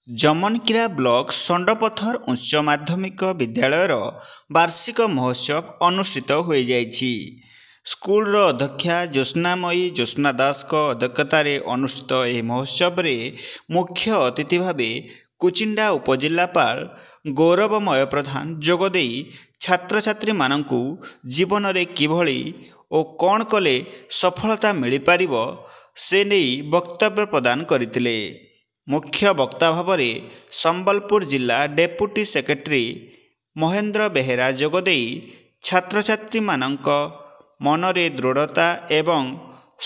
Jamankira block षंडपथर उच्च माध्यमिक विद्यालयर वार्षिक महोत्सव अनुष्ठित हो जाइछि। स्कूल अध्यक्षा ज्योत्स्नामयी ज्योत्स्ना दास अध्यक्षतार अनुष्ठित यह महोत्सव में मुख्य अतिथि भाव कुचिंडा उपजिलापाल गौरवमय प्रधान जोगदे छात्र छात्री मानंकु जीवन में किभली और कौन कले सफलता मिल पार से नहीं वक्तव्य प्रदान करथिले। मुख्य वक्ता भाव में संबलपुर जिला डेप्यूटी सेक्रेटरी महेंद्र बेहेरा जोगदे छात्र छात्री मानंक मनरे दृढ़ता एवं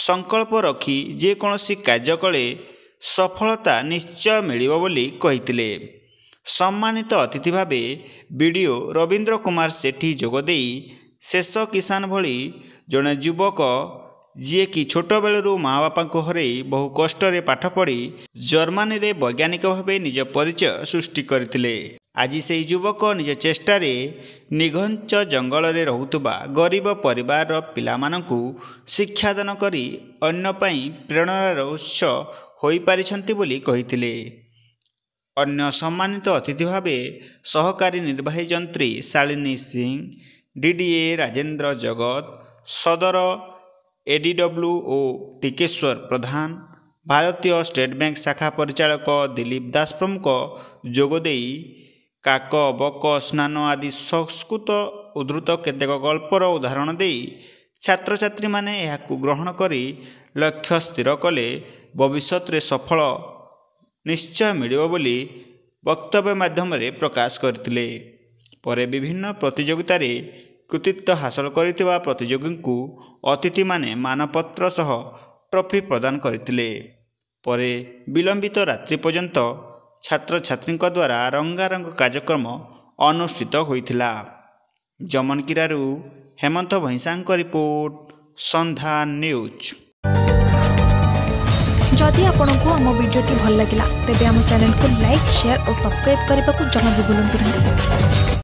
संकल्प रखी जेकोसी कार्य कले सफलता निश्चय मिलिब बोली कहिथिले। सम्मानित अतिथि भावे बीडीओ रवींद्र कुमार सेठी जोगदे शेष किसान भली जड़े युवक जी कि छोट बेलू माँ बापा को हर बहु कष्ट पाठ पढ़ी जर्मनी रे वैज्ञानिक भाव निज परिचय सृष्टि करथिले। आज से युवक निज चेष्टार निघंच जंगल रे रहुतबा गरीब परिवार पिलामानंकु शिक्षादान करी अन्य पाई प्रेरणार उत्स होई पारिछंती बोली कहिथिले। अन्य सम्मानित अतिथि भावे सहकारी निर्वाही जंत्री शालिनी सिंह, डीडीए राजेंद्र जगत, सदर एडीडब्ल्यूओ टिकेश्वर प्रधान, भारतीय स्टेट बैंक शाखा परिचालक दिलीप दास प्रमुख जोगदे काक बक स्नान आदि संस्कृत उद्धृत केतेक गल्पर उदाहरण दे छात्र छात्री माने यहाकु ग्रहण करी लक्ष्य स्थिर कले भविष्यत रे सफल निश्चय मिलिब बोली वक्तव्य माध्यम रे प्रकाश करथिले। परे विभिन्न प्रतियोगिता रे कृतित्व हासिल करिथिबा प्रतियोगी को अतिथि माने मानपत्र सह ट्रॉफी प्रदान करथिले। परे विलंबित रात्रि पर्यंत छात्र छात्री द्वारा रंगारंग कार्यक्रम अनुष्ठित होइथिला। जमनकिरारू हेमंत भैंसांक रिपोर्ट, संधान न्यूज। जदि आपंक आम भिडी भल लगा तेब आम चैनल को लाइक, शेयर और सब्सक्राइब करने को जमा भी भूलु नहीं।